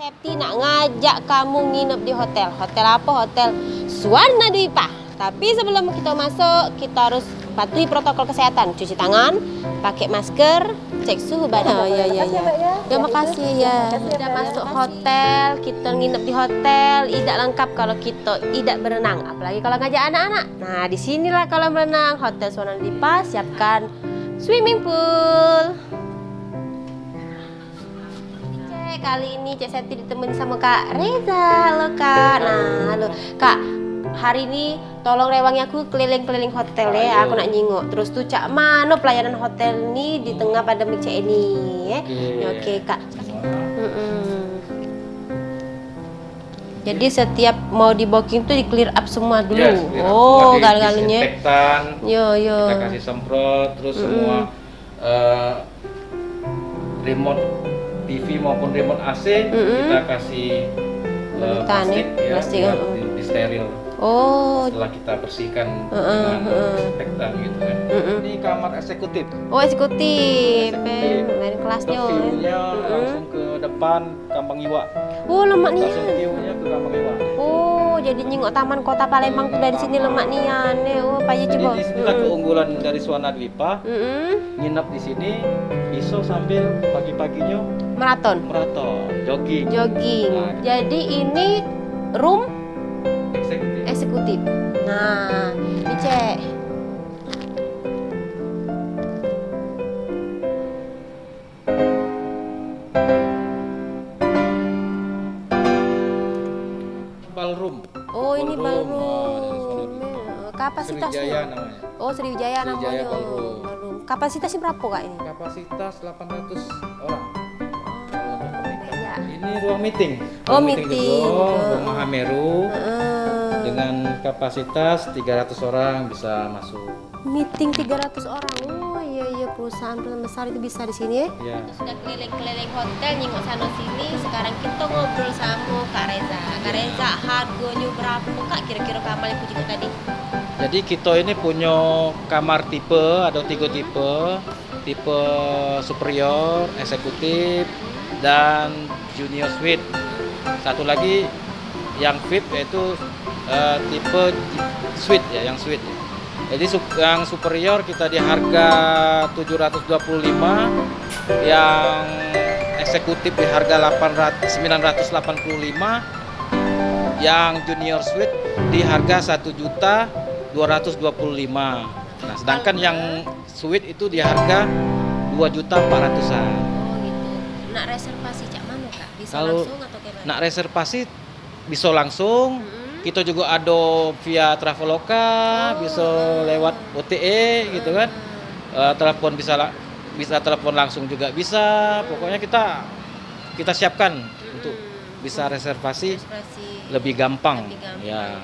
Septi nak ngajak kamu nginep di hotel. Hotel apa? Hotel Swarna Dwipa. Tapi sebelum kita masuk, kita harus patuhi protokol kesehatan. Cuci tangan, pakai masker, cek suhu badan. Oh iya iya iya. Terima kasih ya. Sudah masuk hotel, kita nginep di hotel. Tidak lengkap kalau kita tidak berenang, apalagi kalau ngajak anak-anak. Nah, disinilah kolam renang Hotel Swarna Dwipa. Siapkan swimming pool. Kali ini Cek Seti ditemani sama Kak Reza. Halo Kak. Nah, halo Kak. Hari ini tolong rewangi aku keliling-keliling hotel ya. Aku nak nyingok. Terus tuh cak mana pelayanan hotel ini di tengah pandemi cek ini ya. Oke Kak. Jadi setiap mau di booking tuh di clear up semua dulu. Yes, gal-galnya. Disinfektan. Yo. Kita kasih semprot terus semua remote TV maupun remote AC kita kasih plastik ya, biar di steril. Oh. Setelah kita bersihkan dengan disinfektan gitu kan. Ini kamar eksekutif. Oh eksekutif. Lain kelasnya. View-nya langsung ke depan Kampung Iwa. Oh lemak nih. Langsung view-nya ke Kampung Iwa. Oh jadi nyingok Taman Kota Palembang tuh dari sini lemak nian. Oh payu coba. Jadi disinilah keunggulan dari Swarna Dwipa. Nginep di sini bisa sambil pagi-paginya maraton, jogging. Nah, jadi ini room eksekutif. Nah, ini cek. Ballroom. Oh, ini ballroom. Kapasitasnya? Sriwijaya namanya. Oh, Sriwijaya namanya. Ballroom. Kapasitasnya berapa Kak ini? Kapasitas 800 orang. Ya. Ini ruang meeting. Oh, meeting. Ruang Mahameru. Dengan kapasitas 300 orang bisa masuk. Meeting 300 orang. Oh iya perusahaan besar itu bisa di sini ya. Iya. Sudah keliling-keliling hotel nyingok sana sini. Sekarang kita ngobrol sama Kak Reza. Kak Reza harganya berapa Kak kira-kira kamar yang punya tadi? Jadi kita ini punya kamar tipe, ada 3 tipe. Tipe superior, eksekutif, dan junior suite. Satu lagi yang VIP yaitu tipe suite ya, yang suite. Jadi yang superior kita di harga 725, yang eksekutif di harga 985, yang junior suite di harga 1.225.000. Nah, sedangkan yang suite itu di harga 2.400.000-an. Oh gitu. Nak reservasi cak mana Kak? Bisa Kalau langsung atau gimana? nak reservasi bisa langsung. Kita juga ada via Traveloka, bisa lewat OTE gitu kan. Telepon bisa telepon langsung juga bisa. Pokoknya kita siapkan untuk bisa reservasi lebih gampang. Ya.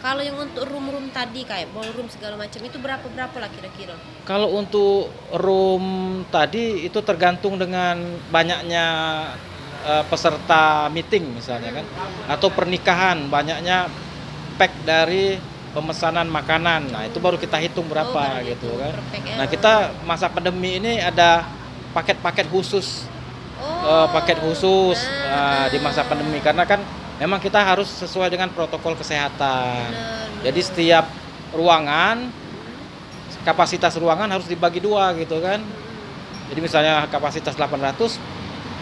Kalau yang untuk room tadi kayak ballroom segala macam itu berapa lah kira-kira? Kalau untuk room tadi itu tergantung dengan banyaknya peserta meeting misalnya kan, atau pernikahan banyaknya pack dari pemesanan makanan. Nah itu baru kita hitung berapa gitu kan. Nah kita masa pandemi ini ada paket-paket khusus, di masa pandemi karena kan memang kita harus sesuai dengan protokol kesehatan. Jadi setiap ruangan, kapasitas ruangan harus dibagi 2 gitu kan. Jadi misalnya kapasitas 800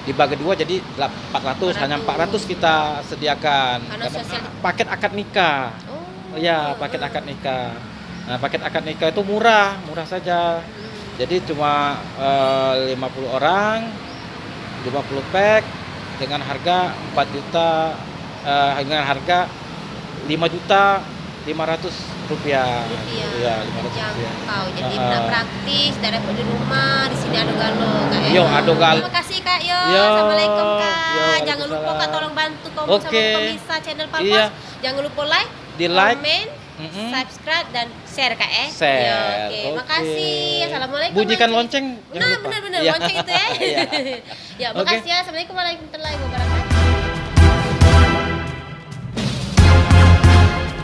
dibagi 2 jadi 400, hanya 400 kita sediakan. Karena paket akad nikah. Ya, paket akad nikah. Nah, paket akad nikah itu murah saja. Jadi cuma 50 orang, 50 pack dengan harga 4 juta, dengan harga 5.500.000 rupiah. Ya, 500 rupiah. Jadi praktis daripada di rumah, di sini ada galo Kak. Yo, ada galo. Terima kasih Kak. Assalamualaikum Kak. Jangan lupa Kak tolong bantu sama pemirsa channel Palpos. Jangan lupa comment, subscribe dan share Kak Share. Oke, makasih. Assalamualaikum. Bunyikan lonceng. Nah, benar-benar lonceng itu ya. Ya, makasih ya. Assalamualaikum warahmatullahi wabarakatuh.